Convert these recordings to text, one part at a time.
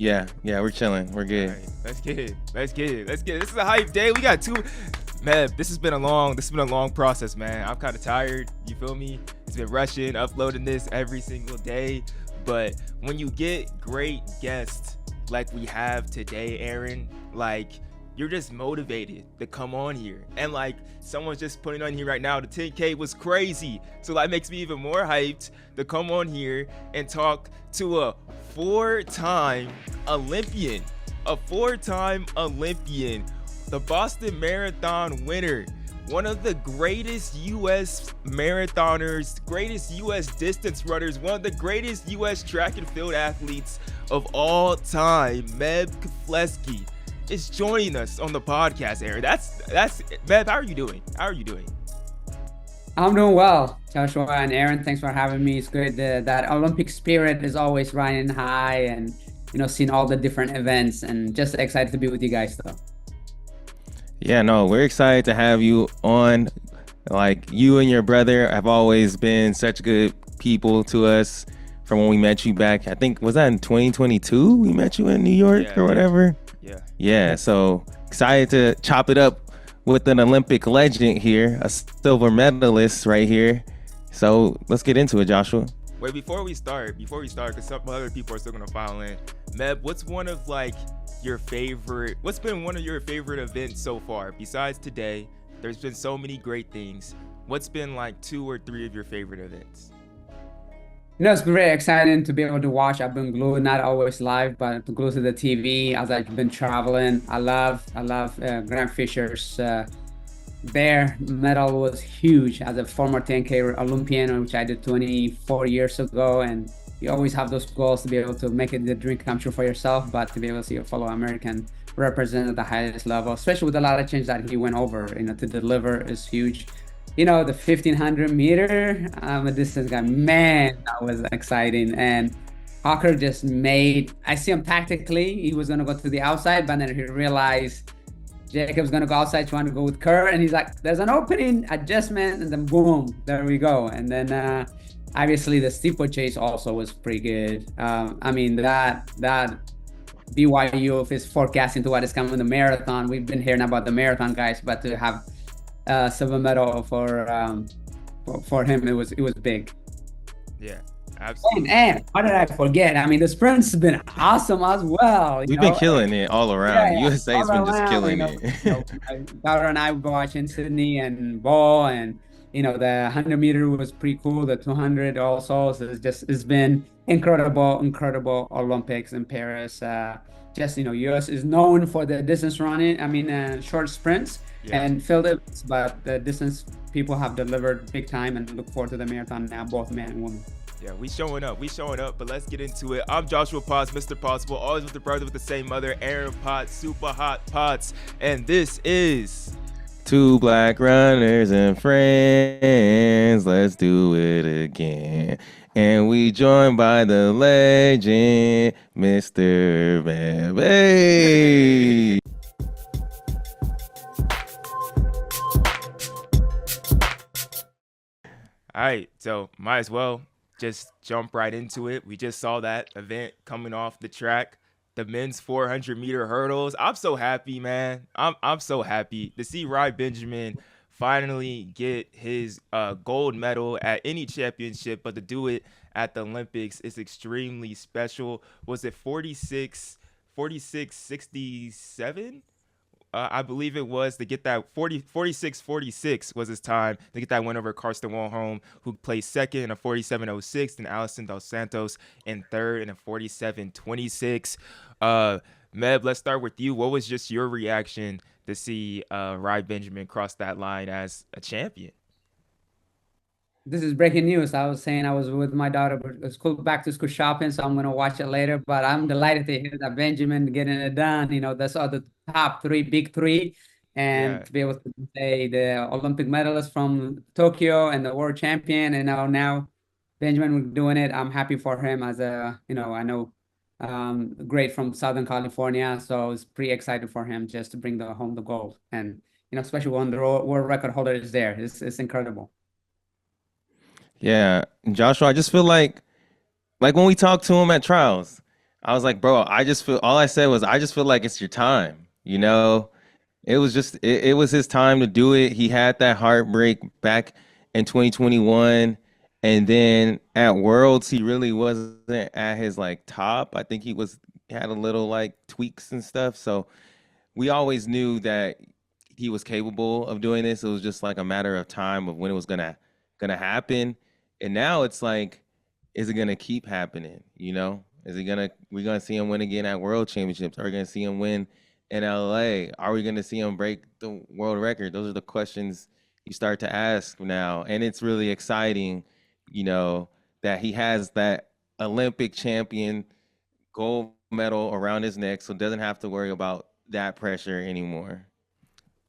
Yeah, we're chilling. We're good. All right, let's get it. This is a hype day. We got two. Meb, this has been a long process, man. I'm kind of tired. You feel me? It's been rushing, uploading this every single day. But when you get great guests like we have today, Aaron, like you're just motivated to come on here. And like someone's just putting on here right now, the 10K was crazy. So that makes me even more hyped to come on here and talk to a four-time Olympian, the Boston Marathon winner, one of the greatest U.S. marathoners, greatest U.S. distance runners, one of the greatest U.S. track and field athletes of all time, Meb Keflezighi, is joining us on the podcast, Aaron. That's Meb, how are you doing? I'm doing well, Joshua and Aaron. Thanks for having me. It's good that Olympic spirit is always riding high, and seeing all the different events, and just excited to be with you guys though. Yeah, no, we're excited to have you on. Like, you and your brother have always been such good people to us from when we met you back. I think, was that in 2022? We met you in New York or whatever. Yeah. So excited to chop it up with an Olympic legend here, a silver medalist right here. So let's get into it, Joshua. Wait, before we start, because some other people are still gonna file in. Meb, what's been one of your favorite events so far? Besides today, there's been so many great things. What's been like 2 or 3 of your favorite events? It's been very exciting to be able to watch. I've been glued, not always live, but glued to the TV as I've been traveling. I love Grant Fisher's their medal was huge as a former 10K Olympian, which I did 24 years ago. And you always have those goals to be able to make it the dream come true for yourself, but to be able to see your fellow American represent at the highest level, especially with a lot of change that he went over, to deliver is huge. The 1500-meter, I'm a distance guy. Man, that was exciting. And Hawker just I see him tactically. He was going to go to the outside, but then he realized Jacob's going to go outside, trying to go with Kerr. And he's like, there's an opening, adjustment, and then boom, there we go. And then obviously the steeplechase also was pretty good. That BYU is forecasting to what is coming in the marathon. We've been hearing about the marathon guys, but to have silver medal for him, it was big. Yeah, absolutely. And how did I forget? The sprint's been awesome as well. We've been killing it all around. Yeah, USA's been just killing it. Daughter and I were watching Sydney and Ball, and the 100-meter was pretty cool. The 200 also. So it's been incredible Olympics in Paris. US is known for the distance running. Short sprints. Yeah. And field events, but the distance people have delivered big time, and look forward to the marathon now, both men and women. Yeah, we showing up, but let's get into it. I'm Joshua Potts, Mr. Possible, always with the brother with the same mother, Aaron Potts, super hot Potts, and this is Two Black Runners and Friends. Let's do it again. And we joined by the legend, Mr. Meb. All right, so might as well just jump right into it. We just saw that event coming off the track, the men's 400-meter hurdles. I'm so happy, man. I'm so happy to see Rai Benjamin finally get his gold medal at any championship, but to do it at the Olympics is extremely special. Was it 46.67? I believe it was, to get that 46.46 was his time to get that win over Karsten Warholm, who placed second in a 47.06, and Allison Dos Santos in third in a 47.26. Meb, let's start with you. What was just your reaction to see Rai Benjamin cross that line as a champion? This is breaking news. I was saying I was with my daughter back to school shopping, so I'm going to watch it later. But I'm delighted to hear that Benjamin getting it done. That's all the top big three. And to be able to say the Olympic medalist from Tokyo and the world champion, and now Benjamin doing it. I'm happy for him I know great from Southern California. So I was pretty excited for him just to bring home the gold. And, especially when the world record holder is there. It's incredible. Yeah, Joshua, I just feel like when we talk to him at trials, I was like, bro, I just feel all I said was I just feel like it's your time. It was just it was his time to do it. He had that heartbreak back in 2021, and then at Worlds he really wasn't at his like top. I think had a little like tweaks and stuff. So we always knew that he was capable of doing this. It was just like a matter of time of when it was gonna happen. And now it's like, is it gonna keep happening? Is it gonna we gonna see him win again at World Championships? Are we gonna see him win in LA? Are we gonna see him break the world record? Those are the questions you start to ask now. And it's really exciting, you know, that he has that Olympic champion gold medal around his neck, so doesn't have to worry about that pressure anymore.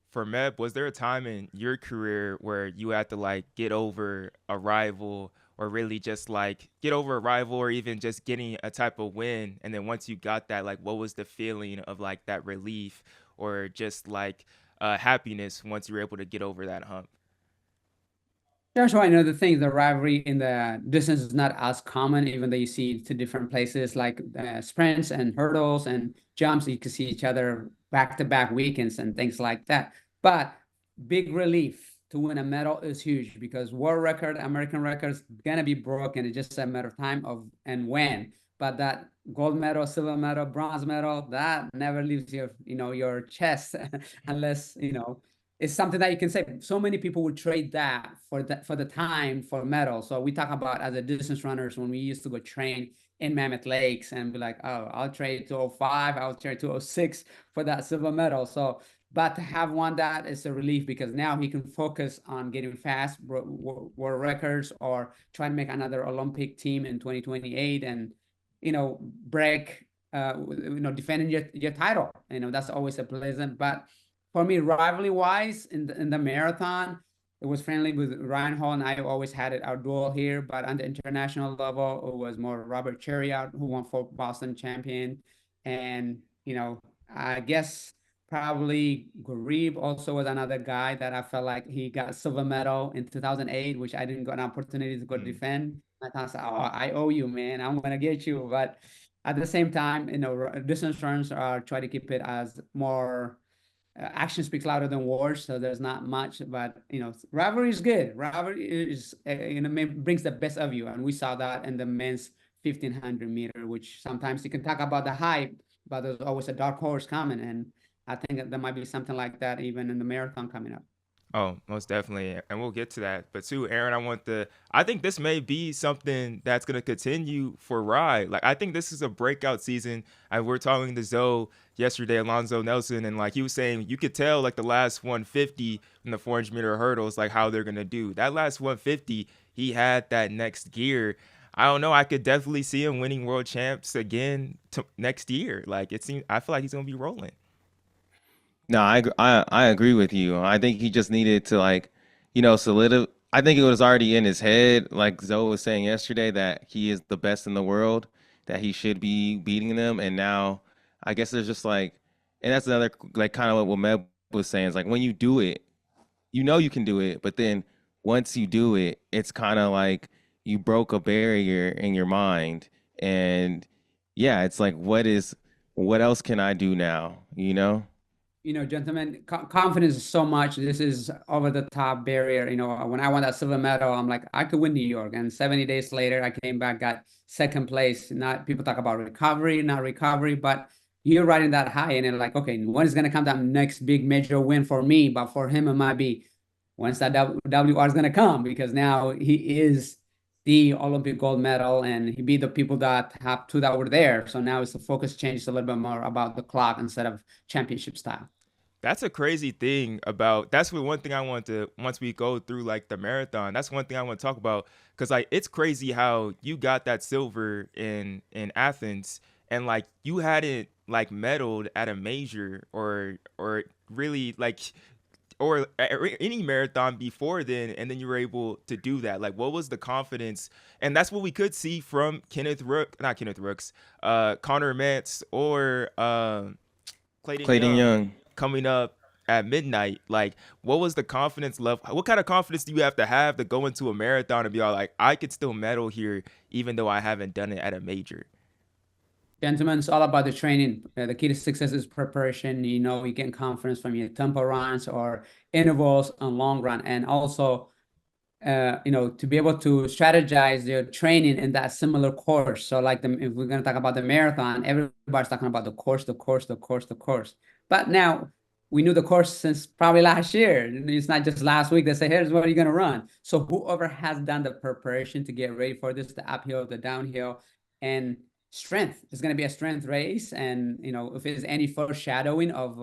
For Meb, was there a time in your career where you had to like get over a rival or really just like get over a rival or even just getting a type of win? And then once you got that, like what was the feeling of like that relief or just like happiness once you were able to get over that hump? That's why the thing, the rivalry in the distance is not as common, even though you see two different places like sprints and hurdles and jumps. You can see each other back-to-back weekends and things like that. But big relief to win a medal is huge because world record, American records gonna be broken. It's just a matter of time of and when. But that gold medal, silver medal, bronze medal, that never leaves your chest unless it's something that you can say. So many people would trade that for the time for medal. So we talk about as a distance runners when we used to go train in Mammoth Lakes and be like, oh, I'll trade 205, I'll trade 206 for that silver medal. So, but to have won that is a relief because now he can focus on getting fast world records or try to make another Olympic team in 2028 and break defending your title. That's always a pleasant. But for me, rivalry wise, in the marathon, it was friendly with Ryan Hall, and I always had it our duel here. But on the international level, it was more Robert Chariot, who won for Boston champion, and I guess probably Garib also was another guy that I felt like he got silver medal in 2008, which I didn't get an opportunity to go defend. I thought, oh, I owe you, man. I'm gonna get you, but at the same time, distance runs are try to keep it as more action speaks louder than words, so there's not much. But rivalry is good. Rivalry is brings the best of you, and we saw that in the men's 1500 meter, which sometimes you can talk about the hype, but there's always a dark horse coming, and I think that there might be something like that even in the marathon coming up. Oh, most definitely. And we'll get to that. But too, Aaron, I think this may be something that's gonna continue for Rai. Like I think this is a breakout season. And we're talking to Zoe yesterday, Alonzo Nelson, and like he was saying, you could tell like the last 150 in the 400-meter hurdles, like how they're gonna do. That last 150, he had that next gear. I don't know. I could definitely see him winning world champs again next year. Like it seems, I feel like he's gonna be rolling. No, I agree with you. I think he just needed to like, solidify. I think it was already in his head, like Zoe was saying yesterday, that he is the best in the world, that he should be beating them. And now, I guess there's just like, and that's another like kind of what Meb was saying is like when you do it, you know you can do it, but then once you do it, it's kind of like you broke a barrier in your mind, and yeah, it's like what else can I do now? Gentlemen, confidence is so much. This is over the top barrier. When I won that silver medal, I'm like, I could win New York. And 70 days later, I came back, got second place. Not people talk about recovery, not recovery, but you're riding that high, and then like, okay, when is gonna come that next big major win for me? But for him, it might be when's that WR is gonna come because now he is the Olympic gold medal, and he beat the people that have two that were there. So now it's the focus changes a little bit more about the clock instead of championship style. That's a crazy thing about that's what one thing I want to once we go through like the marathon. That's one thing I want to talk about because like it's crazy how you got that silver in Athens and like you hadn't like medaled at a major or really like or any marathon before then, and then you were able to do that. Like, what was the confidence? And that's what we could see from not Kenneth Rooks, Connor Metz or Clayton Clayton Young Young. coming up at midnight. Like, what was the confidence level? What kind of confidence do you have to go into a marathon and be all like, I could still medal here, even though I haven't done it at a major? Gentlemen, it's all about the training. The key to success is preparation. You get confidence from your tempo runs or intervals and long run, and also to be able to strategize their training in that similar course. So like if we're going to talk about the marathon, everybody's talking about the course, the course, the course, the course. But now we knew the course since probably last year. It's not just last week. They say, here's what you're going to run. So whoever has done the preparation to get ready for this, the uphill, the downhill, and strength, it's going to be a strength race. And, if there's any foreshadowing of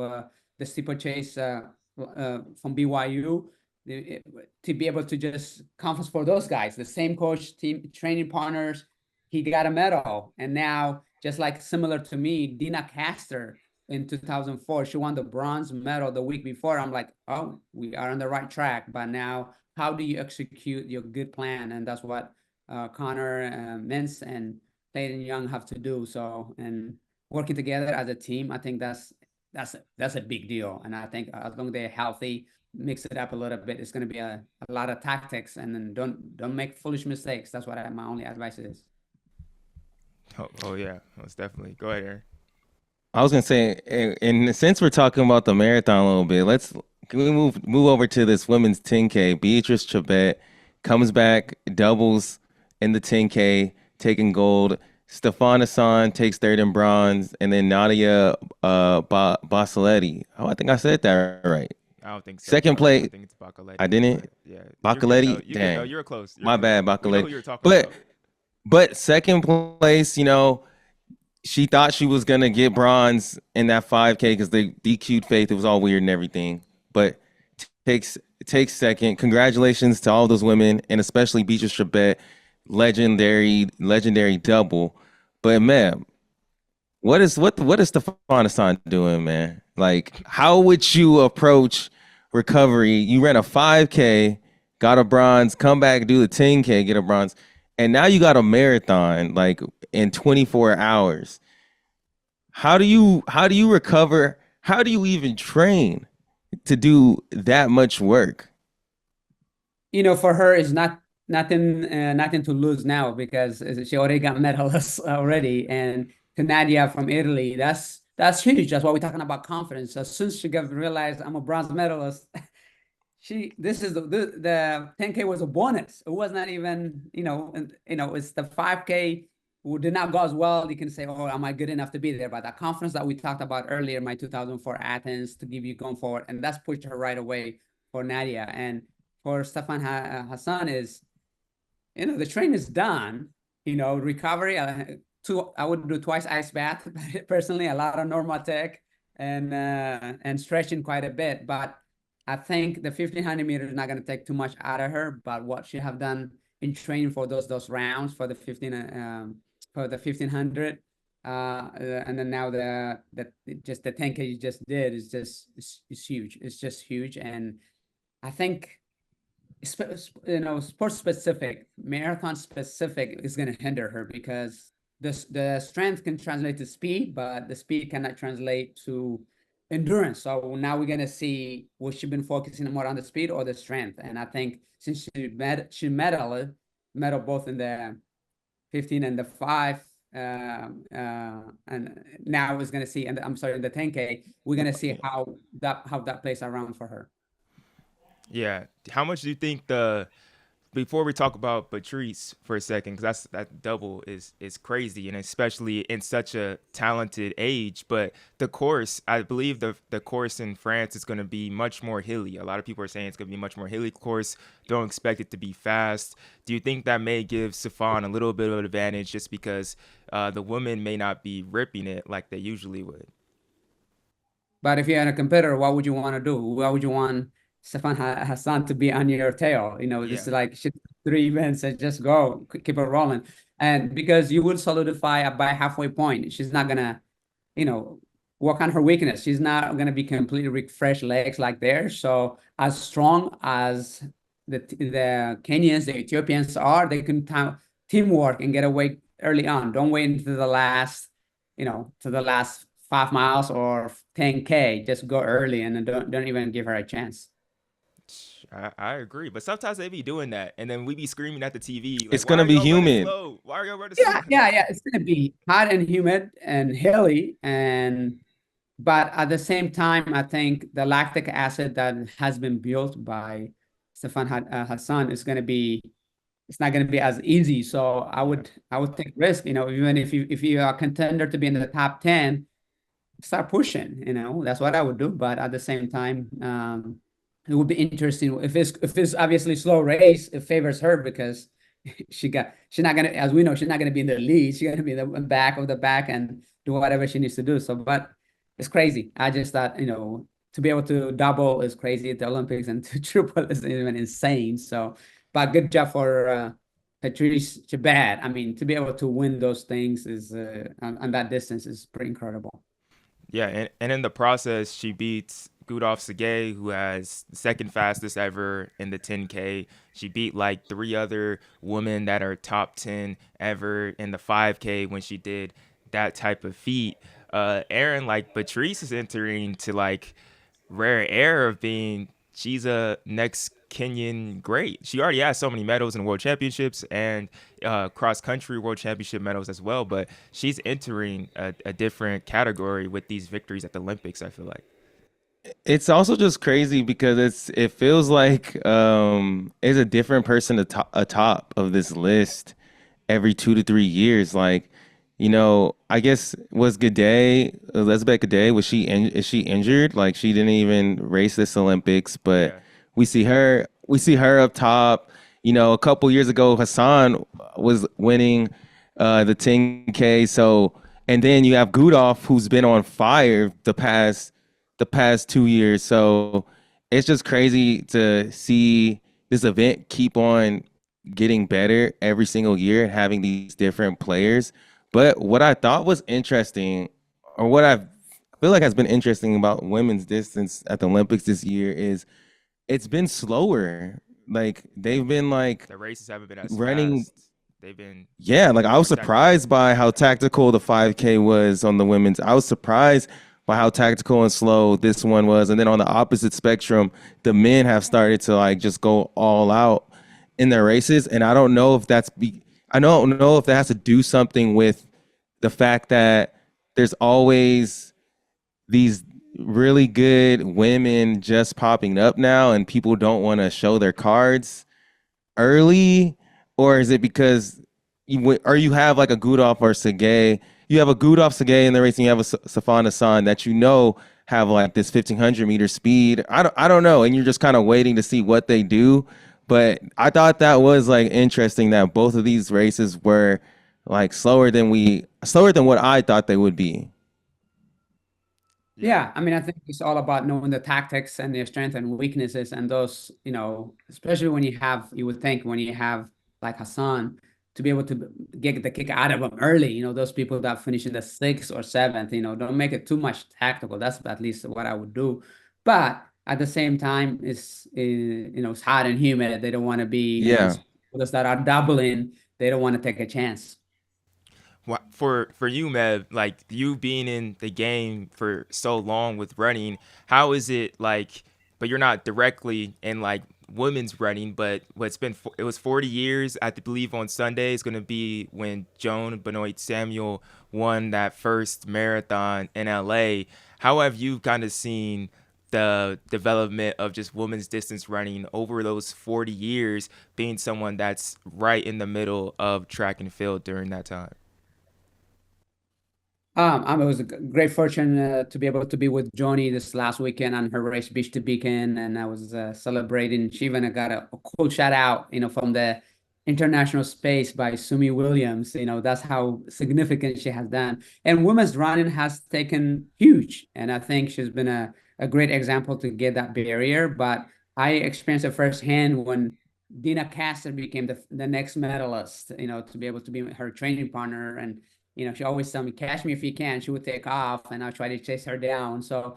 the steeplechase from BYU, to be able to just conference for those guys, the same coach, team, training partners, he got a medal. And now, just like similar to me, Dina Castor in 2004, she won the bronze medal the week before. I'm like, oh, we are on the right track. But now, how do you execute your good plan? And that's what Connor Mintz and Clayton Young have to do. So, and working together as a team, I think that's a big deal. And I think as long as they're healthy, mix it up a little bit, it's going to be a lot of tactics, and then don't make foolish mistakes. That's what my only advice is. Oh yeah, most definitely. Go ahead, Aaron. I was gonna say, and since we're talking about the marathon a little bit, can we move over to this women's 10K? Beatrice Chebet comes back, doubles in the 10K, taking gold. Stefan Hassan takes third in bronze, and then Nadia Basiletti. Oh, I think I said that right. I don't think so. Second place. I think it's Bacaletti. I didn't. Yeah. Bacaletti. Damn. You're close. My bad, Bacaletti. We know who you're talking about. But second place, she thought she was gonna get bronze in that 5K because they DQ'd Faith. It was all weird and everything. But takes second. Congratulations to all those women, and especially Beatrice Chebet, legendary double. But man, what is Stefan Hassan doing, man? Like, how would you approach recovery? You ran a 5K, got a bronze, come back, do the 10K, get a bronze, and now you got a marathon like in 24 hours. How do you recover? How do you even train to do that much work? For her, it's nothing to lose now, because she already got medalists already. And to Nadia from Italy, that's huge. That's why we're talking about confidence. As soon as she realized I'm a bronze medalist, this is the 10K was a bonus. It was not even, it's the 5K who did not go as well. You can say, oh, am I good enough to be there? But that confidence that we talked about earlier, my 2004 Athens, to give you going forward, and that's pushed her right away for Nadia. And for Stefan Hassan is, the train is done. Recovery. I would do twice ice bath personally, a lot of normal tech, and stretching quite a bit. But I think the 1500 meters is not going to take too much out of her. But what she have done in training for those rounds for the 1500, and then now the 10K you just did is huge. It's just huge. And I think, sport specific, marathon specific is going to hinder her, because the strength can translate to speed, but the speed cannot translate to endurance. So now we're going to see, will she been focusing more on the speed or the strength? And I think since she medal both in the 15 and the 5, and now we're going to see, and I'm sorry, in the 10K, we're going to see how that plays around for her. Yeah. How much do you think before we talk about Patrice for a second, because that double is crazy, and especially in such a talented age. But the course, I believe the course in France is going to be much more hilly. A lot of people are saying it's going to be much more hilly course. Don't expect it to be fast. Do you think that may give Stefan a little bit of an advantage, just because the women may not be ripping it like they usually would? But if you're a competitor, what would you want to do? What would you want Stefan Hassan to be on your tail? This is like 3 events and just go, keep it rolling. And because you will solidify by halfway point. She's not gonna, work on her weakness. She's not gonna be completely refreshed legs like theirs. So as strong as the Kenyans, the Ethiopians are, they can teamwork and get away early on. Don't wait until the last, to the last 5 miles or 10K. Just go early, and then don't even give her a chance. I agree, but sometimes they be doing that, and then we be screaming at the TV like, It's "Why gonna are be y'all running humid. slow? Why are y'all running slow?" Yeah, yeah, yeah. It's gonna be hot and humid and hilly, and but at the same time, I think the lactic acid that has been built by Hassan is gonna be it's not gonna be as easy. So Yeah. I would take risk. Even if you are a contender to be in the top 10, start pushing. That's what I would do. But at the same time, it would be interesting if it's obviously slow race. It favors her because she's not gonna, as we know, she's not gonna be in the lead. She's gonna be in the back of the back and do whatever she needs to do. So, but it's crazy. I just thought, to be able to double is crazy at the Olympics, and to triple is even insane. So, but good job for Patrice Chabad. I mean, to be able to win those things is on that distance is pretty incredible. Yeah, and in the process, she beats Gudov Sagay, who has the second fastest ever in the 10K. She beat like three other women that are top 10 ever in the 5K when she did that type of feat. Aaron, like Patrice is entering to like rare air of being she's a next Kenyan great. She already has so many medals in world championships and cross country world championship medals as well. But she's entering a different category with these victories at the Olympics. I feel like. It's also just crazy because it feels like it's a different person atop of this list every 2 to 3 years. Like, I guess was Gade, Elizabeth Gade, is she injured? Like she didn't even race this Olympics, but Yeah. we see her up top. A couple years ago, Hassan was winning the 10K. So, and then you have Gudov, who's been on fire the past 2 years. So it's just crazy to see this event keep on getting better every single year and having these different players. But what I thought was interesting, or what I feel like has been interesting about women's distance at the Olympics this year is it's been slower. Like they've been like The races haven't been as running. fast. They've been Yeah, like I was more tactical. surprised by how tactical the 5K was on the women's. I was surprised by how tactical and slow this one was. And then on the opposite spectrum, the men have started to like just go all out in their races. And I don't know if that has to do something with the fact that there's always these really good women just popping up now and people don't want to show their cards early, or is it because you have like a Gudov or Sergey? You have a Gudov Sergey in the race, and you have a Safan Hassan that have like this 1500-meter speed. I don't know, and you're just kind of waiting to see what they do. But I thought that was like interesting that both of these races were like slower than what I thought they would be. Yeah. Yeah, I mean, I think it's all about knowing the tactics and their strengths and weaknesses, and those, especially you would think when you have like Hassan to be able to get the kick out of them early, those people that finish in the sixth or seventh, don't make it too much tactical. That's at least what I would do. But at the same time, it's hot and humid. They don't want to be, Yeah. those that are doubling, they don't want to take a chance. For you, Meb, like you being in the game for so long with running, how is it like? But you're not directly in like women's running, but it was 40 years. I believe on Sunday is going to be when Joan Benoit Samuel won that first marathon in LA. How have you kind of seen the development of just women's distance running over those 40 years, being someone that's right in the middle of track and field during that time? It was a great fortune to be able to be with Joni this last weekend on her race Beach to Beacon, and I was celebrating. She even got a cool shout out, from the international space by Sumi Williams. That's how significant she has done. And women's running has taken huge, and I think she's been a great example to get that barrier. But I experienced it firsthand when Dina Castor became the next medalist. To be able to be her training partner, and she always tell me, catch me if you can. She would take off and I'll try to chase her down. So,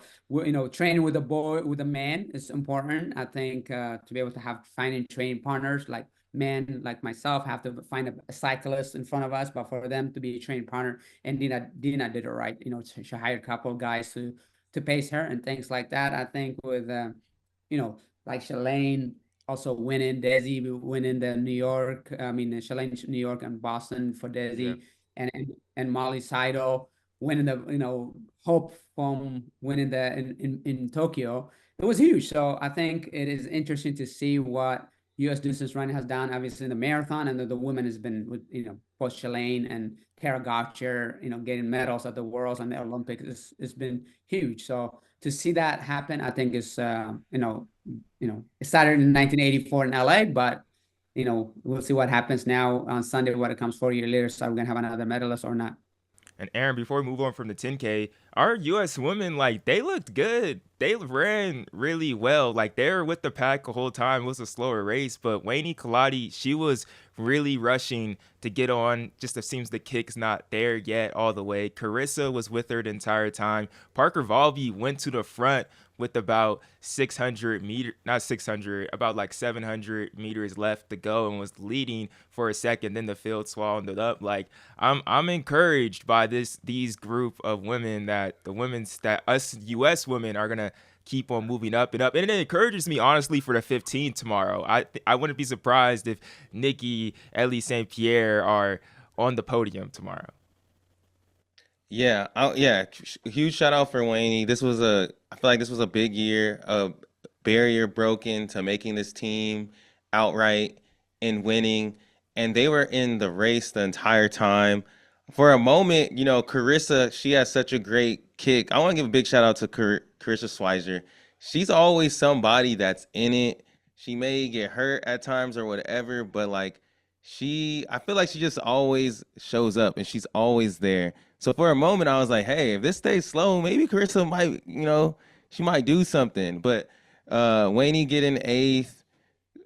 training with a man is important. I think to be able to finding training partners like men like myself have to find a cyclist in front of us, but for them to be a training partner, and Dina did it right. She hired a couple of guys to pace her and things like that. I think with, like Shalane also winning, Desi winning the New York. I mean, Shalane New York and Boston for Yeah. Desi, and Molly Saito winning the Hope from winning the in Tokyo. It was huge. So I think it is interesting to see what U.S. distance running has done. Obviously, in the marathon, and the women has been with both Shalane and Tara Gotcher, getting medals at the Worlds and the Olympics. It's been huge. So to see that happen, I think is it started in 1984 in LA, but we'll see what happens now on Sunday when it comes 4 years later. So we're gonna have another medalist or not. And Aaron, before we move on from the 10K, our U.S. women, like, they looked good. They ran really well. Like, they were with the pack the whole time. It was a slower race, but Wayne Kaladi, she was really rushing to get on. Just it seems the kick's not there yet all the way. Carissa was with her the entire time. Parker Valby went to the front with about 600 meters, not 600, about like 700 meters left to go, and was leading for a second. Then the field swallowed it up. Like, I'm encouraged by these group of women, that the women's, that us U.S. women are gonna keep on moving up and up, and it encourages me honestly for the 15 tomorrow. I wouldn't be surprised if Nikki, Ellie St. Pierre are on the podium tomorrow. Yeah, huge shout out for Wayne. I feel like this was a big year, a barrier broken to making this team outright and winning, and they were in the race the entire time. For a moment, Carissa, she has such a great kick. I want to give a big shout out to Carissa Schweizer. She's always somebody that's in it. She may get hurt at times or whatever, but like I feel like she just always shows up and she's always there. So for a moment, I was like, hey, if this stays slow, maybe Carissa might, she might do something. But Wayne getting eighth,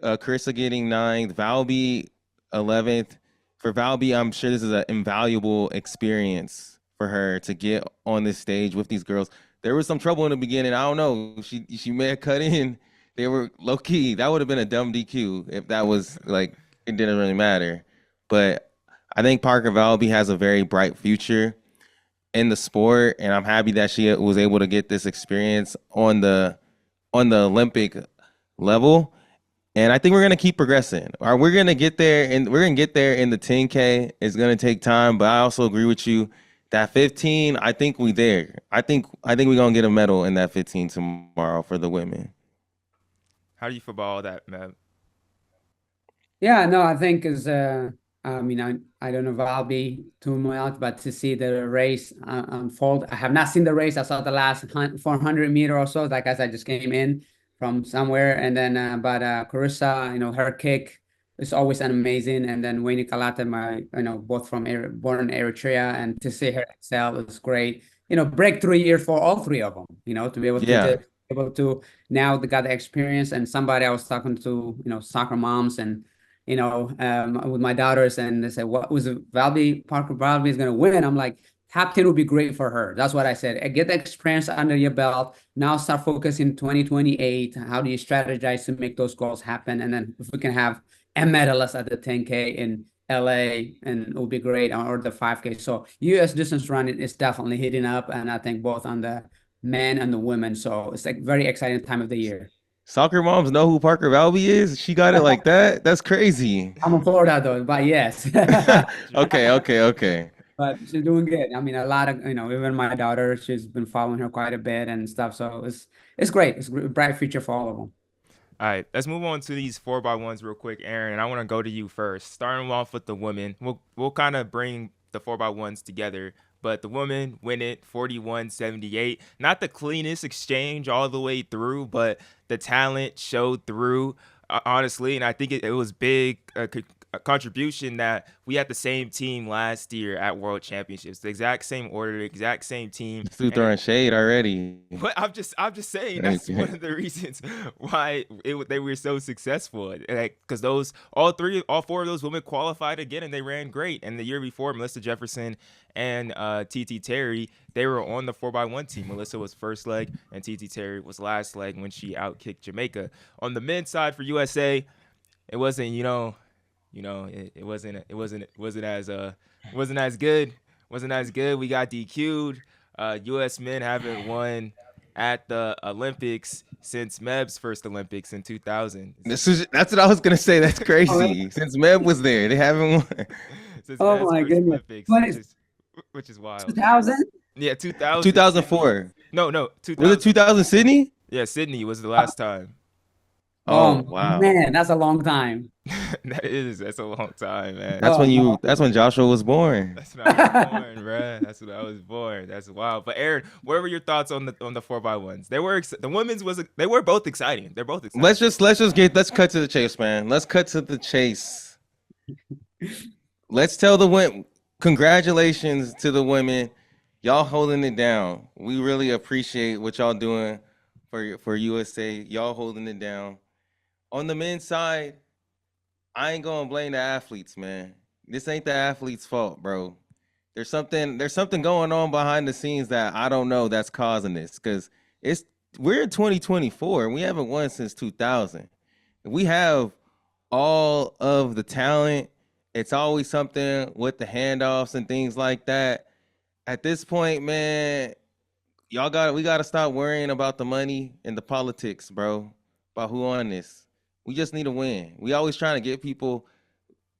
Carissa getting ninth, Valby 11th. For Valby, I'm sure this is an invaluable experience for her to get on this stage with these girls. There was some trouble in the beginning. I don't know. She may have cut in. They were low key. That would have been a dumb DQ if that was like, it didn't really matter. But I think Parker Valby has a very bright future in the sport, and I'm happy that she was able to get this experience on the Olympic level. And I think we're gonna keep progressing. Or we're gonna get there, and we're gonna get there in the 10K. It's gonna take time, but I also agree with you. That 15, I think we there. I think we're gonna get a medal in that 15 tomorrow for the women. How do you feel about all that, man? Yeah, no, I think is I mean, I don't know if I'll be too much, but to see the race unfold, I have not seen the race. I saw the last 400-meter or so. Like, as I just came in from somewhere, and then but Carissa, her kick is always amazing, and then Wayne Kalate, both from born in Eritrea, and to see her excel is great. Breakthrough year for all three of them. To be able to Yeah. now they got the experience. And somebody I was talking to, soccer moms, and with my daughters, and they said, "What was Valby Parker Valby is going to win?" I'm like, top 10 would be great for her. That's what I said. Get the experience under your belt. Now start focusing 2028. How do you strategize to make those goals happen? And then if we can have a medalist at the 10K in LA, and it will be great, or the 5K. So US distance running is definitely hitting up, and I think both on the men and the women. So it's like very exciting time of the year. Soccer moms know who Parker Valby is? She got it like that? That's crazy. I'm in Florida though, but yes. Okay. But she's doing good. I mean, a lot of, even my daughter, she's been following her quite a bit and stuff. So it's great. It's a bright future for all of them. All right, let's move on to these 4x1s real quick, Aaron. And I want to go to you first. Starting off with the women, we'll kind of bring the 4x1s together. But the women win it 41-78. Not the cleanest exchange all the way through, but the talent showed through, honestly. And I think it was big, a contribution that we had the same team last year at World Championships. The exact same order, the exact same team. Still throwing shade already. But I'm just saying that's one of the reasons why they were so successful. Like, because all four of those women qualified again, and they ran great. And the year before, Melissa Jefferson and TT Terry, they were on the 4x1 team. Melissa was first leg, and TT Terry was last leg when she outkicked Jamaica. On the men's side for USA, it wasn't it wasn't as good. Wasn't as good. We got DQ'd. U.S. men haven't won at the Olympics since Meb's first Olympics in 2000. That's what I was gonna say. That's Oh, really? crazy. Since Meb was there, they haven't won. Since Oh Meb's my first goodness. Olympics, When is which is wild. 2000? Yeah, 2000 Sydney. 2004. No, Was it 2000. 2000 Sydney? Yeah, Sydney was the last time. Oh Oh wow. man, that's a long time. That's a long time, man. Oh no. That's when Joshua was born. That's when I was born, bruh. That's when I was born. That's wild. But Aaron, what were your thoughts on the 4x1s? The women's they were both exciting. They're both exciting. Let's cut to the chase, man. Let's cut to the chase. Let's tell the women congratulations to the women. Y'all holding it down. We really appreciate what y'all doing for USA. Y'all holding it down. On the men's side, I ain't gonna blame the athletes, man. This ain't the athletes' fault, bro. There's something going on behind the scenes that I don't know that's causing this. Because we're in 2024 and we haven't won since 2000. We have all of the talent. It's always something with the handoffs and things like that. At this point, man, we gotta stop worrying about the money and the politics, bro. About who on this. We just need to win. We always trying to get people.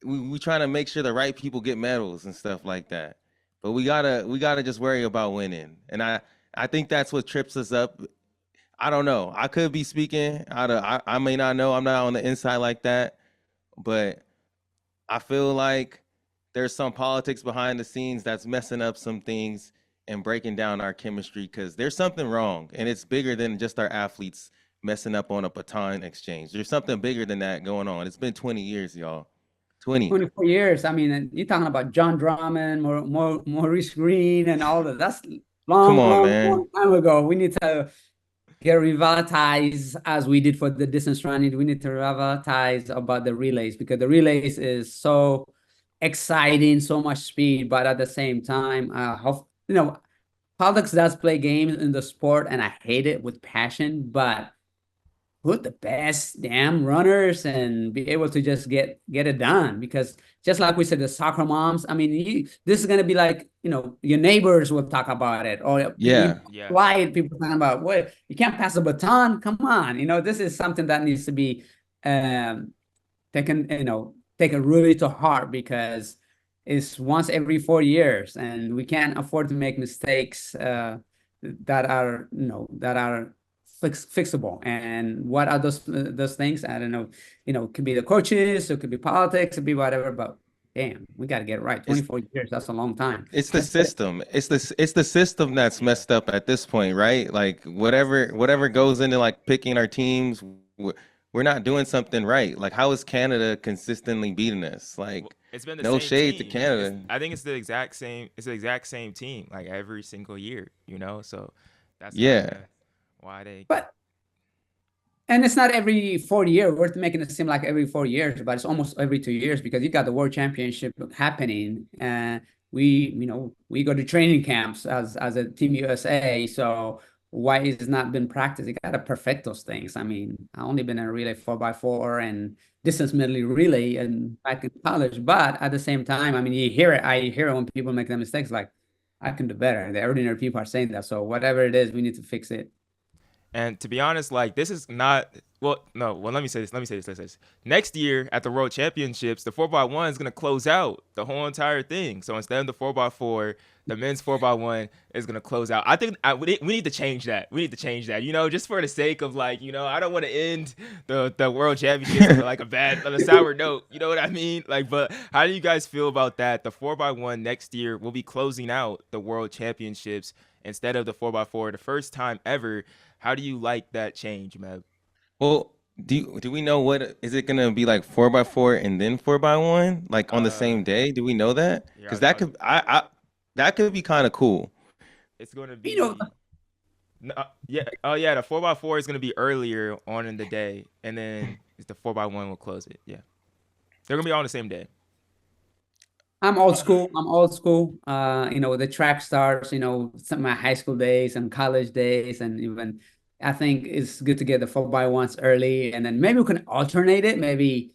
We trying to make sure the right people get medals and stuff like that. But we gotta just worry about winning. And I think that's what trips us up. I don't know. I could be speaking out of I may not know. I'm not on the inside like that, but I feel like there's some politics behind the scenes that's messing up some things and breaking down our chemistry because there's something wrong, and it's bigger than just our athletes messing up on a baton exchange. There's something bigger than that going on. It's been 20 years, y'all. 20. 24 years. I mean, you're talking about John Drummond, Maurice Green, and all that. That's Come long, on, long, man. long time ago. We need to get revitalized as we did for the distance running. We need to revitalize about the relays because the relays is so exciting, so much speed, but at the same time, politics does play games in the sport, and I hate it with passion, but put the best damn runners and be able to just get it done because just like we said, the soccer moms, I mean, this is going to be like, your neighbors will talk about it or Yeah. Yeah. quiet people talking about, what, you can't pass the baton, come on, this is something that needs to be taken really to heart because it's once every 4 years and we can't afford to make mistakes that are fixable. And what are those things? I don't know. It could be the coaches, it could be politics, it could be whatever. But damn, we got to get it right. 24 years, that's a long time. It's the system. It's the system that's messed up at this point, right? Like whatever goes into like picking our teams, we're not doing something right. Like how is Canada consistently beating us? Like it's been the no same shade to team. Canada. I think it's the exact same. It's the exact same team like every single year. So that's Yeah. why they. And it's not every 4 years. We're making it seem like every 4 years, but it's almost every 2 years because you got the World Championship happening, and we go to training camps as a Team USA. So why is not been practiced? You got to perfect those things. I mean, I only been in a relay 4x4 and distance medley relay and back in college, but at the same time, I mean, I hear it when people make the mistakes. Like I can do better. The ordinary people are saying that. So whatever it is, we need to fix it. And to be honest, like this is not no. Well, let me say this. Next year at the World Championships, the 4x1 is gonna close out the whole entire thing. So instead of the 4x4, the men's 4x1 is gonna close out. I think we need to change that. We need to change that. Just for the sake of like, I don't want to end the World Championships on like on a sour note. You know what I mean? Like, but how do you guys feel about that? The 4x1 next year will be closing out the World Championships instead of the 4x4, the first time ever. How do you like that change, Meb? Well, do we know what is it gonna be like 4x4 and then 4x1 like on the same day? Do we know that? Yeah, Because that could that could be kind of cool. It's going to be yeah. Oh yeah, the 4x4 is going to be earlier on in the day, and then the 4x1 will close it. Yeah, they're going to be on the same day. I'm old school. The track starts, some of my high school days and college days. And even I think it's good to get the 4x1s early. And then maybe we can alternate it maybe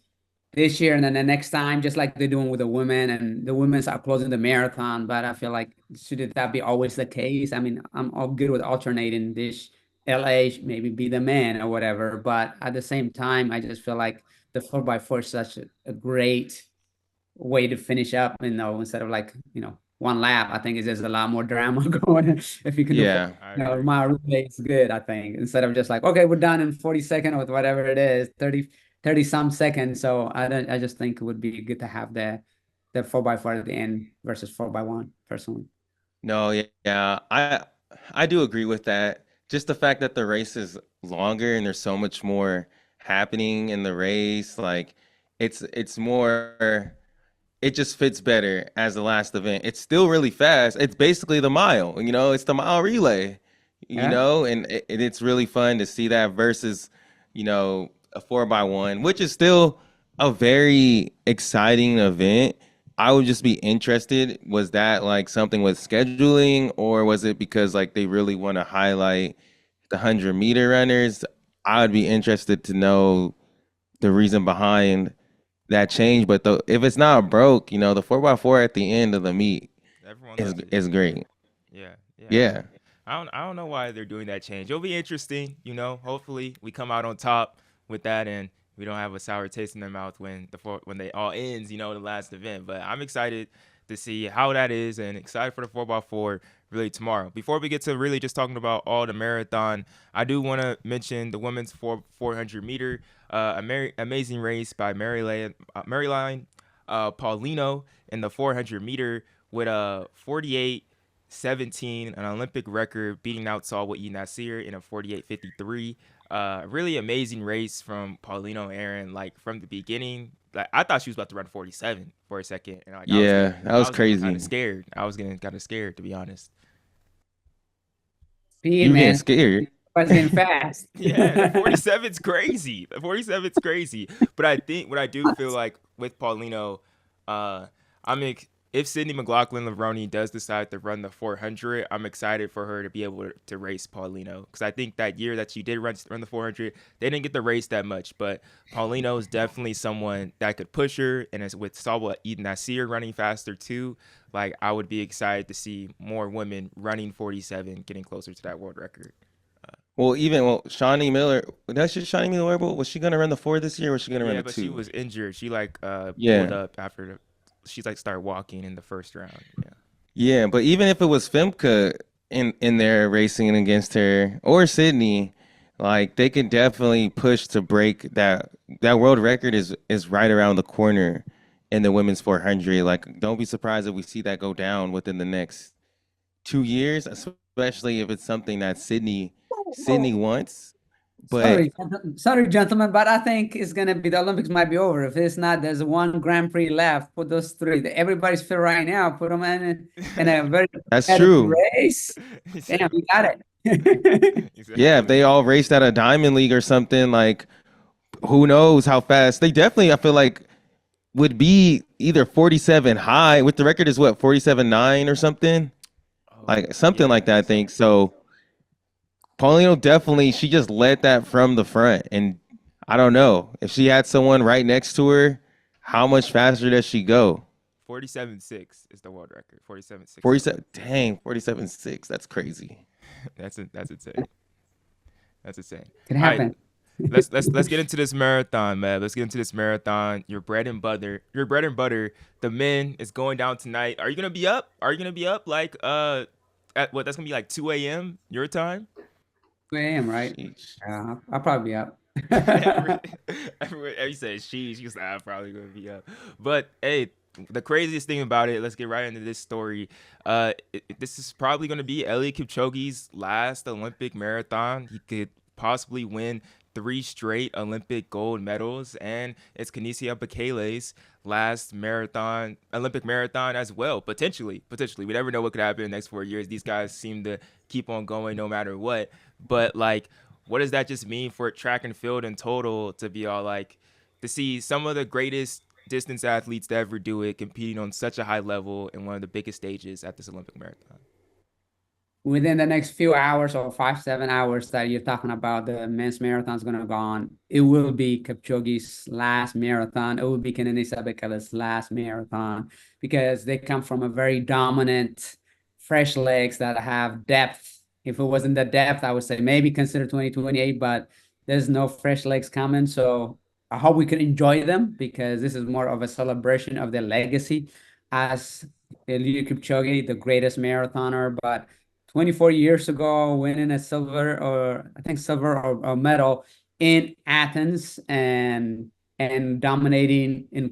this year and then the next time, just like they're doing with the women. And the women's are closing the marathon. But I feel like, should that be always the case? I mean, I'm all good with alternating this LA maybe be the man or whatever. But at the same time, I just feel like the 4x4 is such a great way to finish up, instead of like, one lap. I think it's just a lot more drama going if you can do Yeah. I agree. mile relay is good, I think, instead of just like, okay, we're done in 40 seconds or whatever it is, 30 some seconds. So I just think it would be good to have the 4x4 at the end versus 4x1 personally. No, yeah, I do agree with that. Just the fact that the race is longer and there's so much more happening in the race, like it's more it just fits better as the last event. It's still really fast. It's basically the mile, it's the mile relay, Yeah. and it's really fun to see that versus, a 4x1, which is still a very exciting event. I would just be interested, was that like something with scheduling, or was it because like they really want to highlight the 100-meter runners? I would be interested to know the reason behind that change. But if it's not broke, the 4x4 at the end of the meet Everyone is loves it. is great. Yeah, yeah. Yeah. I don't know why they're doing that change. It'll be interesting, Hopefully we come out on top with that and we don't have a sour taste in their mouth when they all ends, the last event. But I'm excited to see how that is and excited for the 4x4 really tomorrow. Before we get to really just talking about all the marathon, I do want to mention the women's 400 meter, amazing race by Maryline Paulino in the 400 meter with a 48:17, an Olympic record, beating out Salwa Nasir in a 48:53. Really amazing race from Paulino Aaron. Like from the beginning, like I thought she was about to run 47 for a second, and like Yeah, that was I was getting kind crazy. of scared. I was getting kind of scared, to be honest. Speed, You were getting man. scared. But it's getting fast. Yeah, the 47's crazy. The 47's crazy. But I think what I do feel like with Paulino, I'm if Sydney McLaughlin-Levrone does decide to run the 400, I'm excited for her to be able to race Paulino, because I think that year that she did run the 400, they didn't get the race that much. But Paulino is definitely someone that could push her, and as with Salwa Nasir running faster too, like I would be excited to see more women running 47, getting closer to that world record. Shawnee Miller, that's just Shawnee Miller. Was she gonna run the 4 this year, or was she gonna run Yeah, the but she 2? was injured. She like pulled Yeah. up after she's like started walking in the first round. Yeah. Yeah, but even if it was Femke in there racing against her, or Sydney, like they could definitely push to break that world record is right around the corner in the women's 400. Like, don't be surprised if we see that go down within the next 2 years, especially if it's something that Sydney wants. But Sorry, gentlemen, but I think it's gonna be the Olympics might be over. If it's not, there's one Grand Prix left. Put those three. Everybody's fit right now. Put them in a very that's competitive true. race. He Damn, said we got it. Yeah, if exactly. they all raced at a Diamond League or something, like who knows how fast they definitely, I feel like, would be either 47 high with the record is what, 47.9 or something? Oh Like something yeah. like that, I think. So Paulino definitely, she just led that from the front. And I don't know if she had someone right next to her, how much faster does she go? 47.6 is the world record. 47.60. 47, dang, 47.6. That's crazy. That's insane. That's insane. Can All right, happen. let's get into this marathon, man. Let's get into this marathon. Your bread and butter. Your bread and butter. The men is going down tonight. Are you gonna be up? Are you gonna be up like at what? That's gonna be like 2 a.m. your time. 2 a.m., right? Sheesh. I'll probably be up. every, every says she's like, I'm probably gonna be up. But hey, the craziest thing about it, let's get right into this story. This is probably gonna be Eliud Kipchoge's last Olympic marathon. He could possibly win 3 straight Olympic gold medals, and it's Kenenisa Bekele's last Olympic marathon as well. Potentially. We never know what could happen in the next 4 years. These guys seem to keep on going no matter what. But like, what does that just mean for track and field in total, to be all like, to see some of the greatest distance athletes to ever do it competing on such a high level in one of the biggest stages at this Olympic marathon? Within the next few hours or 5, 7 hours that you're talking about, the men's marathon is going to go on. It will be Kipchoge's last marathon. It will be Kenenisa Bekele's last marathon, because they come from a very dominant, fresh legs that have depth If it wasn't the depth, I would say maybe consider 2028, but there's no fresh legs coming. So I hope we can enjoy them because this is more of a celebration of their legacy as Eliud Kipchoge, the greatest marathoner. But 24 years ago, winning a silver or I think silver or medal in Athens and dominating in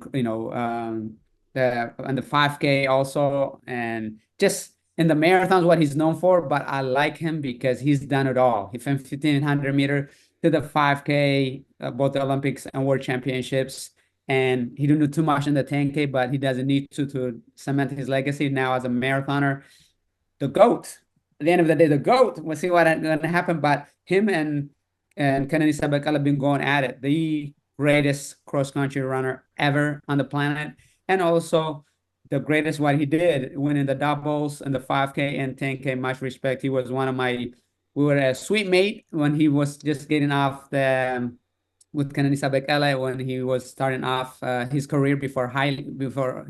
the on the 5K also, and just in the marathons what he's known for. But I like him because he's done it all. He from 1500-meter to the 5K, both the Olympics and World Championships. And he didn't do too much in the 10K, but he doesn't need to cement his legacy now as a marathoner. The GOAT. At the end of the day, the GOAT. We'll see what's going to happen. But him and Kennedy Sabakala have been going at it. The greatest cross-country runner ever on the planet. And also the greatest what he did, winning the doubles and the 5K and 10K. Much respect. He was one of my, we were a sweet mate when he was just getting off the with Kennedy Sabakala when he was starting off his career before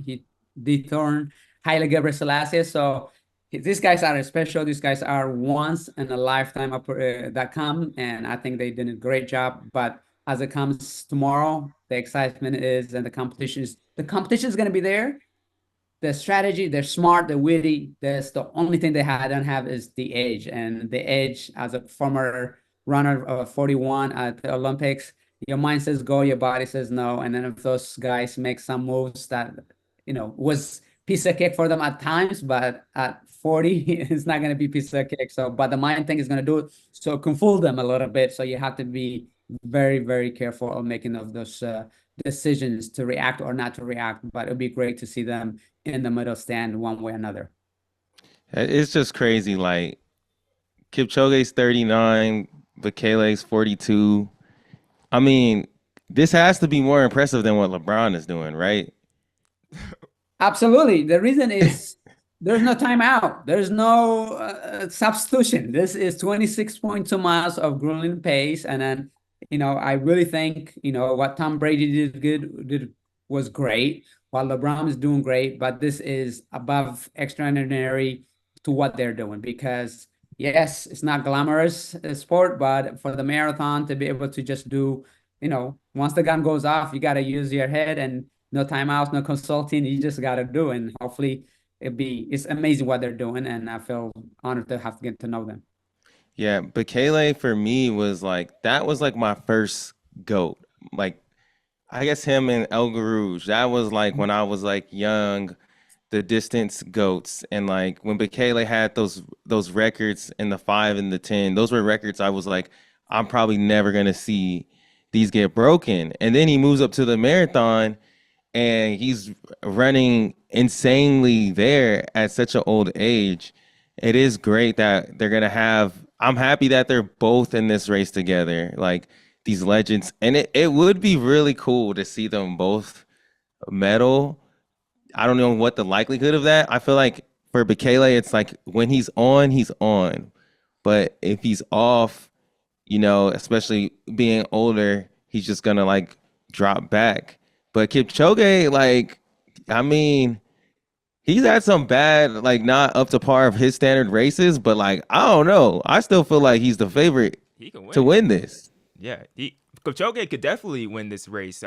he dethroned Haile Gebrselassie. So these guys are special. These guys are once in a lifetime that come, and I think they did a great job. But as it comes tomorrow, the excitement is, and the competition is going to be there. The strategy, they're smart, they're witty. That's the only thing they don't have is the age. And the age, as a former runner of 41 at the Olympics, your mind says go, your body says no. And then if those guys make some moves that, was piece of cake for them at times, but at 40, it's not going to be piece of cake. So, but the mind thing is going to do it. So it can fool them a little bit. So you have to be very, very careful of making of those decisions to react or not to react. But it'd be great to see them in the middle stand one way or another. It's just crazy. Like Kipchoge's 39, Bekele's 42. I mean, this has to be more impressive than what LeBron is doing, right? Absolutely. The reason is there's no timeout. There's no substitution. This is 26.2 miles of grueling pace. And then, I really think, what Tom Brady did was great, while LeBron is doing great. But this is above extraordinary to what they're doing because, yes, it's not glamorous sport, but for the marathon to be able to just do, once the gun goes off, you got to use your head and no timeouts, no consulting. You just got to do. And hopefully it's amazing what they're doing. And I feel honored to have to get to know them. Yeah, Bekele for me was like that was like my first GOAT. Like I guess him and El Garouge. That was like when I was like young, the distance goats. And like when Bekele had those records in the 5 and the 10, those were records I was like, I'm probably never gonna see these get broken. And then he moves up to the marathon and he's running insanely there at such an old age. It is great that they're gonna have. I'm happy that they're both in this race together, like these legends. And it would be really cool to see them both medal. I don't know what the likelihood of that. I feel like for Bekele, it's like when he's on, he's on. But if he's off, especially being older, he's just gonna like drop back. But Kipchoge, like, I mean, he's had some bad, like not up to par of his standard races, but like, I don't know. I still feel like he's the favorite He can win. to win this. Yeah, Kipchoge could definitely win this race.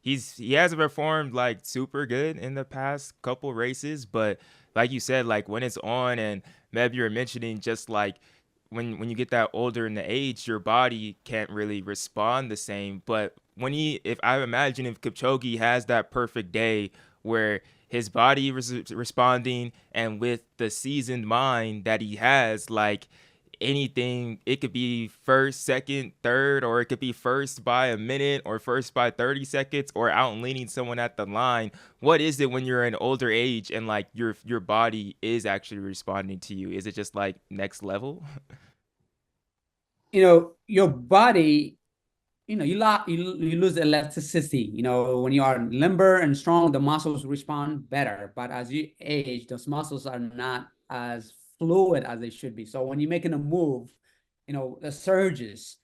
He hasn't performed like super good in the past couple races, but like you said, like when it's on, and Meb, you were mentioning just like when you get that older in the age, your body can't really respond the same. But if Kipchoge has that perfect day where his body is responding, and with the seasoned mind that he has, like anything, it could be first, second, third, or it could be first by a minute or first by 30 seconds or out leaning someone at the line. What is it when you're in older age and like your body is actually responding to you? Is it just like next level? Your body, you lose elasticity. When you are limber and strong, the muscles respond better. But as you age, those muscles are not as fluid as they should be. So when you're making a move, the surges,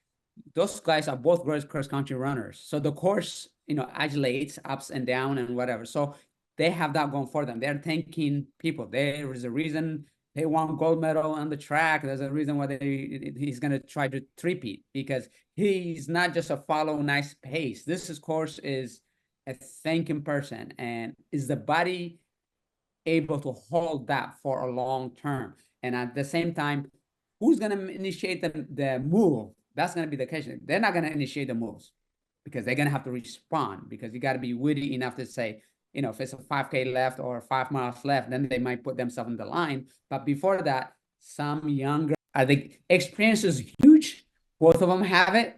those guys are both great cross-country runners. So the course, adulates ups and down and whatever. So they have that going for them. They're thanking people. There is a reason He won gold medal on the track. There's a reason why he's going to try to three-peat, because he's not just a follow nice pace. This course is a thinking person, and is the body able to hold that for a long term? And at the same time, who's going to initiate the move? That's going to be the question. They're not going to initiate the moves because they're going to have to respond, because you got to be witty enough to say, if it's a 5K left or 5 miles left, then they might put themselves in the line. But before that, some younger, I think experience is huge. Both of them have it.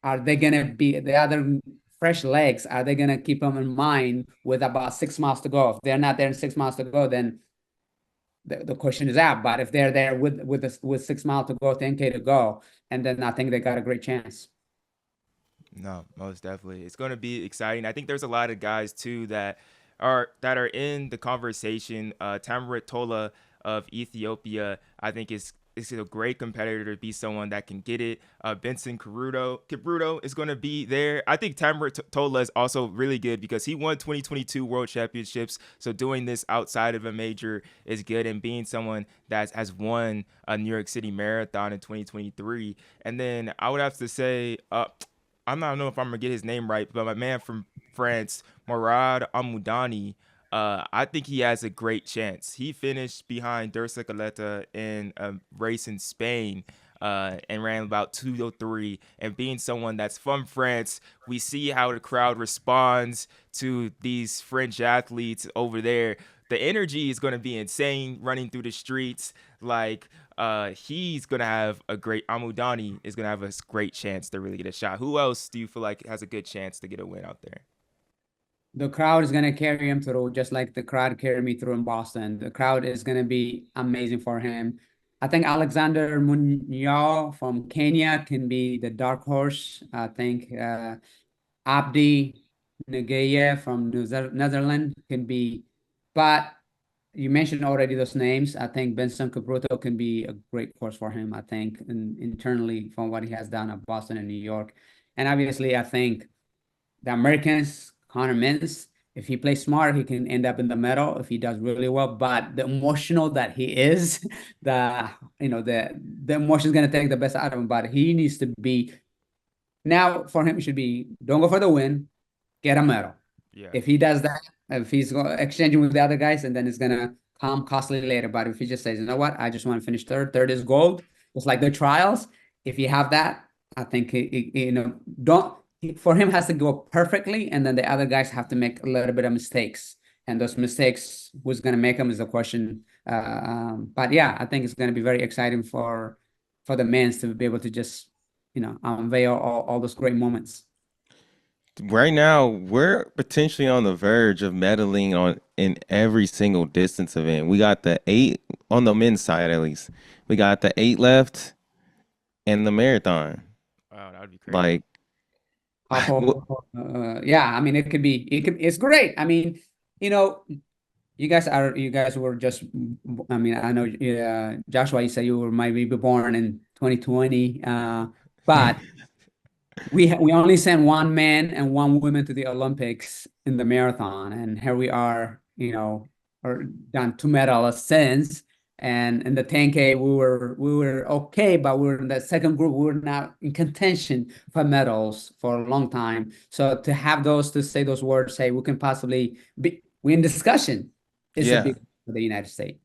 Are they going to be the other fresh legs? Are they going to keep them in mind with about 6 miles to go? If they're not there in 6 miles to go, then the question is out. But if they're there with 6 miles to go, 10K to go, and then I think they got a great chance. No, most definitely. It's going to be exciting. I think there's a lot of guys too that are in the conversation. Tamarit Tola of Ethiopia, I think is a great competitor to be someone that can get it. Benson Kipruto is going to be there. I think Tamarit Tola is also really good because he won 2022 World Championships. So doing this outside of a major is good, and being someone that has won a New York City Marathon in 2023. And then I would have to say, I don't know if I'm gonna get his name right, but my man from France, Morad Amoudani, I think he has a great chance. He finished behind Dirce Caleta in a race in Spain and ran about 2:03. And being someone that's from France, we see how the crowd responds to these French athletes over there. The energy is going to be insane running through the streets. Like, he's going to have Amoudani is going to have a great chance to really get a shot. Who else do you feel like has a good chance to get a win out there? The crowd is going to carry him through, just like the crowd carried me through in Boston. The crowd is going to be amazing for him. I think Alexander Munyao from Kenya can be the dark horse. I think Abdi Nageye from Netherlands can be, but you mentioned already those names. I think Benson Kipruto can be a great course for him, I think, internally from what he has done at Boston and New York. And obviously, I think the Americans, Connor Mintz, if he plays smart, he can end up in the medal if he does really well. But the emotional that he is, the emotion is going to take the best out of him. But he needs to be, now for him, it should be, don't go for the win, get a medal. Yeah. If he does that, if he's exchanging with the other guys, and then it's going to come costly later. But if he just says, you know what, I just want to finish third is gold. It's like the trials. If you have that, I think, for him has to go perfectly, and then the other guys have to make a little bit of mistakes. And those mistakes, who's going to make them is the question. But yeah, I think it's going to be very exciting for the men's to be able to just, unveil all those great moments. Right now, we're potentially on the verge of medaling in every single distance event. We got the 8 on the men's side, at least. We got the 8 left and the marathon. Wow, that would be crazy. Like, yeah, I mean, it's great. I mean, you guys were just, I mean, I know, Joshua, you said you were maybe born in 2020, but we only sent one man and one woman to the Olympics in the marathon, and here we are, or done 2 medals since. And in the 10K, we were okay, but we were in the second group. We were not in contention for medals for a long time. So to have to say those words, say we can possibly be, we in discussion, is a big for the United States.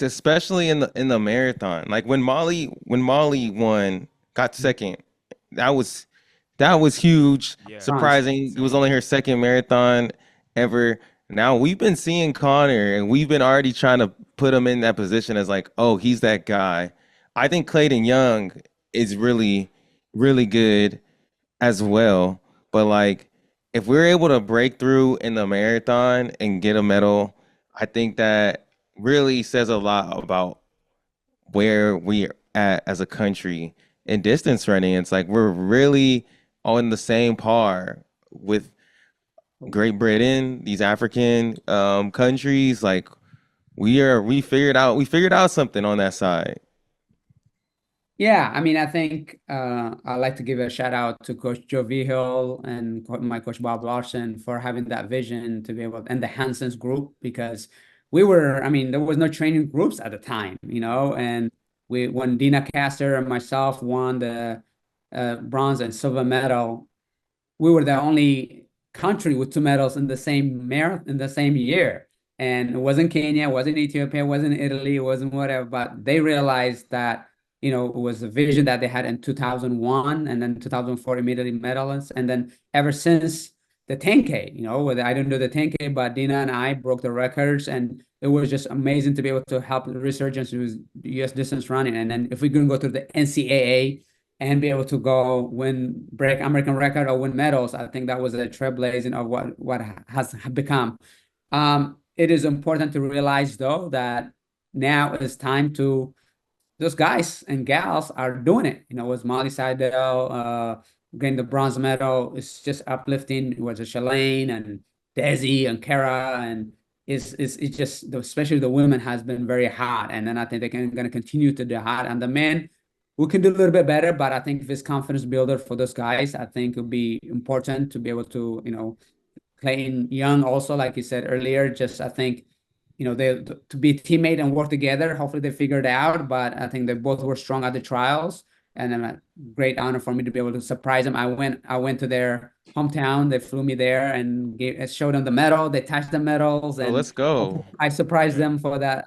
Especially in the marathon. Like when Molly won, got second, that was huge. Yeah. Surprising. It was only her second marathon ever. Now we've been seeing Connor, and we've been already trying to put him in that position as like, oh, he's that guy. I think Clayton Young is really, really good as well. But like, if we're able to break through in the marathon and get a medal, I think that really says a lot about where we're at as a country in distance running. It's like we're really on the same par with Great Britain, these African countries. Like we figured out something on that side. Yeah, I mean, I think I'd like to give a shout out to Coach Joe Vigil and my coach Bob Larson for having that vision to be able, and the Hanson's group, because we were, I mean, there was no training groups at the time, and when Dina Caster and myself won the bronze and silver medal, we were the only country with two medals in the same marathon in the same year. And it wasn't Kenya, it wasn't Ethiopia, it wasn't Italy, it wasn't whatever. But they realized that, it was a vision that they had in 2001, and then 2004 immediately medalists. And then ever since the 10K, whether I didn't do the 10K, but Dina and I broke the records. And it was just amazing to be able to help the resurgence with US distance running. And then if we can go to the NCAA and be able to go break American record or win medals, I think that was a trailblazing of what has become. It is important to realize though that now it's time to those guys and gals are doing it. With Molly Seidel getting the bronze medal, it's just uplifting. It was a Shalane and Desi and Kara, and it's just especially the women has been very hot, and then I think they're going to continue to do hot, and the men we can do a little bit better, but I think this confidence builder for those guys, I think it would be important to be able to, Clayton Young also, like you said earlier, just I think, they to be a teammate and work together. Hopefully they figured it out, but I think they both were strong at the trials, and then a great honor for me to be able to surprise them. I went to their hometown. They flew me there and showed them the medal. They touched the medals, Oh, and let's go. I surprised them for that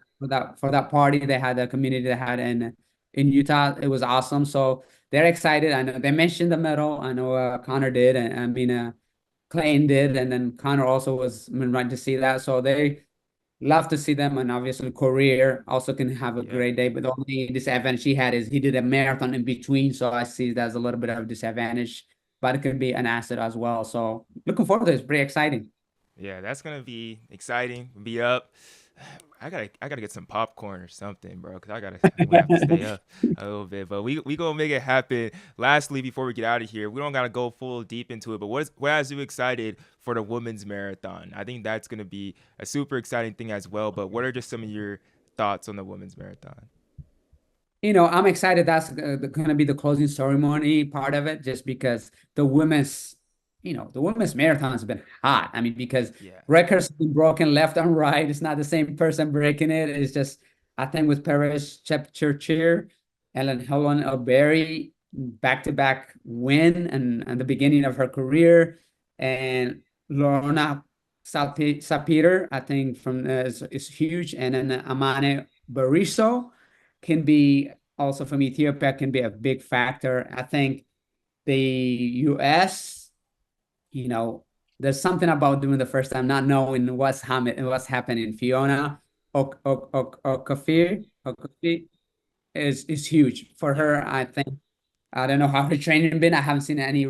party they had, a community they had in Utah. It was awesome. So they're excited. I know they mentioned the medal. I know Connor did, and I mean Clayton did, and then Connor also was right to see that. So they love to see them, and obviously career also can have a great day. But the only disadvantage he had is he did a marathon in between, so I see that's a little bit of a disadvantage, but it can be an asset as well. So looking forward to it. It's pretty exciting. Yeah, that's gonna be exciting. Be up. I gotta get some popcorn or something, bro, because I'm gonna have to stay up a little bit. But we gonna make it happen. Lastly, before we get out of here, we don't gotta go full deep into it. But what has you excited for the women's marathon? I think that's gonna be a super exciting thing as well. But what are just some of your thoughts on the women's marathon? I'm excited. That's going to be the closing ceremony part of it, just because the women's marathon has been hot. I mean, because Yeah. records have been broken left and right. It's not the same person breaking it. It's just, I think with Paris Chepchirchir, Helen O'Berry, back-to-back win and the beginning of her career, and Lorna Sapir, I think is huge, and then Amane Bariso can be also from Ethiopia, can be a big factor. I think the US, there's something about doing the first time, not knowing what's happening. Fiona Okafor is huge for her. I think I don't know how her training been. I haven't seen any,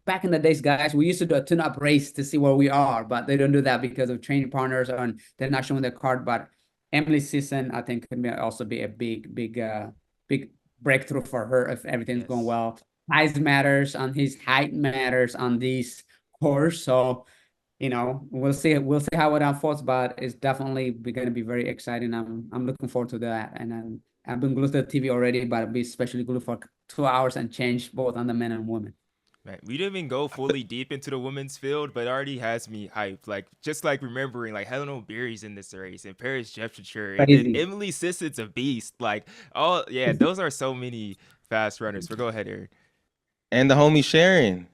back in the days, guys, we used to do a tune-up race to see where we are, but they don't do that because of training partners and they're not showing their card. But Emily's season, I think, can also be a big breakthrough for her if everything's going well. Size matters on his height matters on these course. So, we'll see how it unfolds, but it's definitely going to be very exciting. I'm looking forward to that. And I've been glued to the TV already, but I'll be especially glued for 2 hours and change both on the men and women. Man, we didn't even go fully deep into the women's field, but it already has me hyped. Like just like remembering, like Helen O'Berry's in this race, and Paris Jepchirchir, and then Crazy. Emily Sisset's a beast. Like, oh yeah, those are so many fast runners. But go ahead, Eric. And the homie Sharon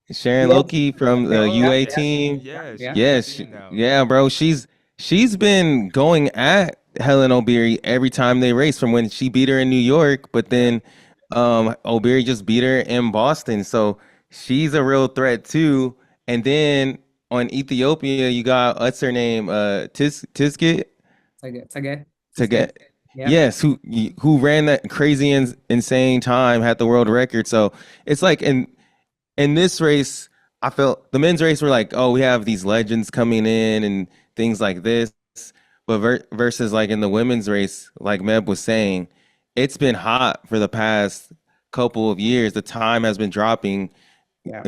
Yeah. Loki from the Yeah. UA team. Yeah, Yeah. she's on the Yes, team now. yeah, bro. She's been going at Helen O'Beary every time they race from when she beat her in New York, but Yeah. then O'Beary just beat her in Boston. So she's a real threat too. And then on Ethiopia, you got what's her name? Tiskit It's okay. to get Yeah. yes, who ran that crazy insane time, had the world record. So it's like in this race, I felt the men's race were like, oh, we have these legends coming in and things like this. But versus like in the women's race, like Meb was saying, it's been hot for the past couple of years. The time has been dropping, Yeah.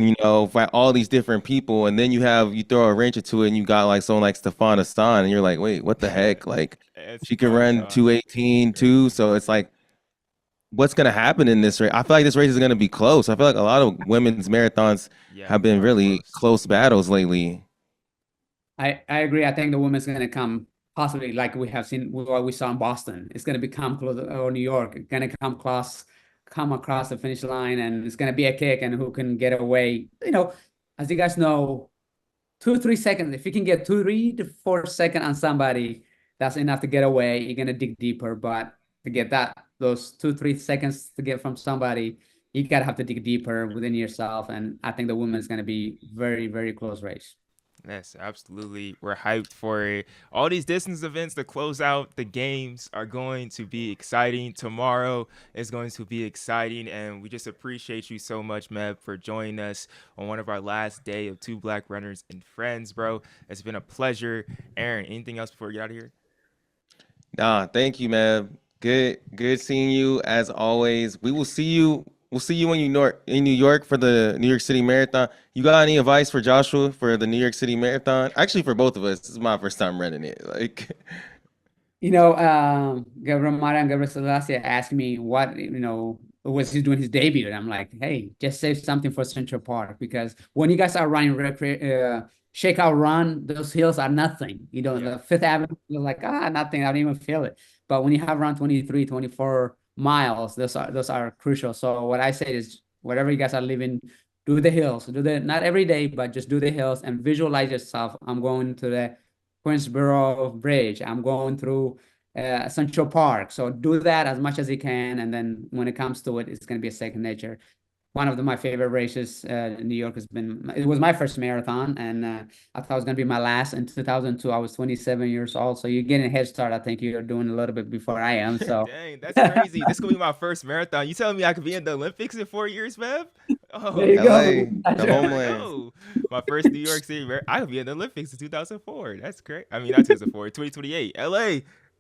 by all these different people. And then you throw a wrench into it and you got like someone like Stefan Astan, and you're like, wait, what the heck? Like It's she can fun run time. 218 too. So it's like, what's gonna happen in this race? I feel like this race is gonna be close. I feel like a lot of women's marathons Yeah, have been are really close. close battles lately. I agree. I think the women's going to come possibly like we have seen what we saw in Boston. It's going to become close or New York. It's going to come across the finish line, and it's going to be a kick, and who can get away. As you guys know, 2 3 seconds. If you can get 3 to 4 seconds on somebody, that's enough to get away. You're going to dig deeper, but to get those 2 3 seconds to get from somebody, you gotta have to dig deeper within yourself. And I think the women's going to be very, very close race. Yes, absolutely. We're hyped for it. All these distance events to close out the games are going to be exciting. Tomorrow is going to be exciting. And we just appreciate you so much, Meb, for joining us on one of our last day of Two Black Runners and Friends, bro. It's been a pleasure. Aaron, anything else before we get out of here? Nah, thank you, man. Good seeing you as always. We will see you. We'll see you in New York for the New York City Marathon. You got any advice for Joshua for the New York City Marathon? Actually, for both of us. This is my first time running it. Like, Gabriel Mara and Gabriel Selassie asked me what, was he doing his debut? And I'm like, hey, just save something for Central Park, because when you guys are running shakeout run, those hills are nothing. Yeah. The Fifth Avenue, you're like, nothing. I don't even feel it. But when you have around 23, 24 miles, those are crucial. So what I say is, whatever you guys are living, do the hills. Not every day, but just do the hills and visualize yourself. I'm going to the Queensboro Bridge. I'm going through Central Park. So do that as much as you can, and then when it comes to it, it's going to be a second nature. One of my favorite races in New York it was my first marathon, and I thought it was going to be my last in 2002. I was 27 years old, so you're getting a head start. I think you're doing a little bit before I am. So Dang, that's crazy. This gonna be my first marathon. You telling me I could be in the Olympics in 4 years, Meb? there Oh, you go. LA, the there we homeland. go. My first New York City. I could be in the Olympics in 2004. That's great. I mean, not 2004, 2028. LA.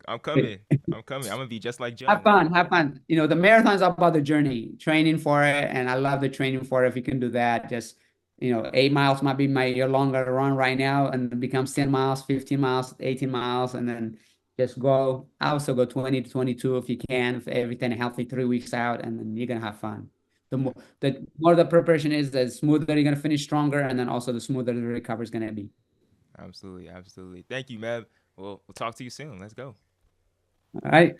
I'm coming. I'm coming. I'm gonna be just like Have Jones. fun, have fun. The marathon is about the journey, training for it, and I love the training for it. If you can do that, just 8 miles might be your longer run right now, and it becomes 10 miles, 15 miles, 18 miles, and then just go. I also go 20 to 22 if you can, if everything healthy 3 weeks out, and then you're gonna have fun. The more the preparation is, the smoother you're gonna finish stronger, and then also the smoother the recovery is gonna be. Absolutely, absolutely. Thank you, Meb. We'll talk to you soon. Let's go. All right.